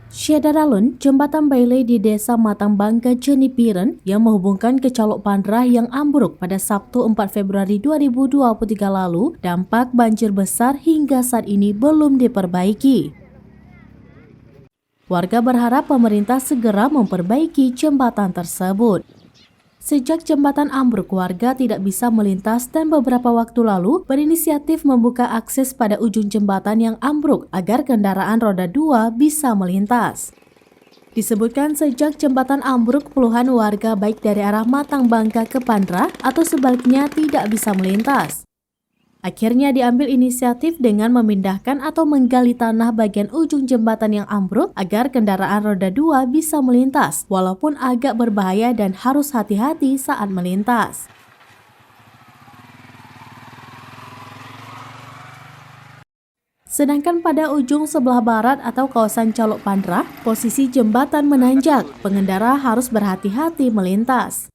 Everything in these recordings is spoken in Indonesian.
Syedaralun, jembatan Bailey di Desa Matangbangka, Jenipiren yang menghubungkan ke Calok Pandrah yang ambruk pada Sabtu 4 Februari 2023 lalu, dampak banjir besar hingga saat ini belum diperbaiki. Warga berharap pemerintah segera memperbaiki jembatan tersebut. Sejak jembatan ambruk, warga tidak bisa melintas dan beberapa waktu lalu berinisiatif membuka akses pada ujung jembatan yang ambruk agar kendaraan roda 2 bisa melintas. Disebutkan sejak jembatan ambruk, puluhan warga baik dari arah Matangbangka ke Pandrah atau sebaliknya tidak bisa melintas. Akhirnya diambil inisiatif dengan memindahkan atau menggali tanah bagian ujung jembatan yang ambruk agar kendaraan roda 2 bisa melintas, walaupun agak berbahaya dan harus hati-hati saat melintas. Sedangkan pada ujung sebelah barat atau kawasan Calok Pandrah, posisi jembatan menanjak, pengendara harus berhati-hati melintas.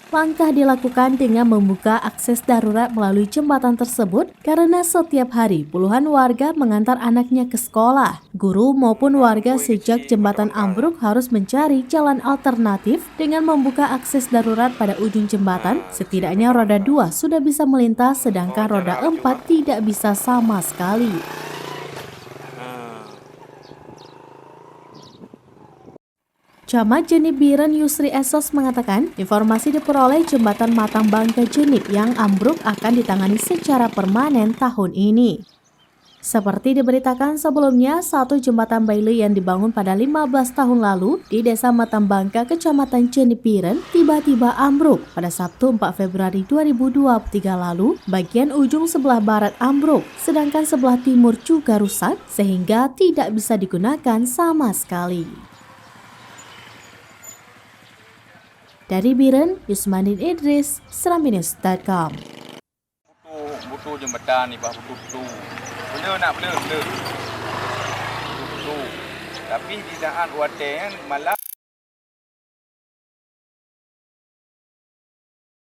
Langkah dilakukan dengan membuka akses darurat melalui jembatan tersebut karena setiap hari puluhan warga mengantar anaknya ke sekolah. Guru maupun warga sejak jembatan ambruk harus mencari jalan alternatif dengan membuka akses darurat pada ujung jembatan. Setidaknya roda 2 sudah bisa melintas sedangkan roda 4 tidak bisa sama sekali. Camat Jenipiren Yusri Esos mengatakan, informasi diperoleh jembatan Matangbangka Jenip yang ambruk akan ditangani secara permanen tahun ini. Seperti diberitakan sebelumnya, satu jembatan Bailey yang dibangun pada 15 tahun lalu di Desa Matangbangka, Kecamatan Jenipiren, tiba-tiba ambruk pada Sabtu 4 Februari 2023 lalu. Bagian ujung sebelah barat ambruk, sedangkan sebelah timur juga rusak sehingga tidak bisa digunakan sama sekali. Dari Biren, Yusmanin Idris, Serambinews.com. Butuh jembatan ni, butuh. Bela nak bela. Butuh. Tapi di saat water kan malam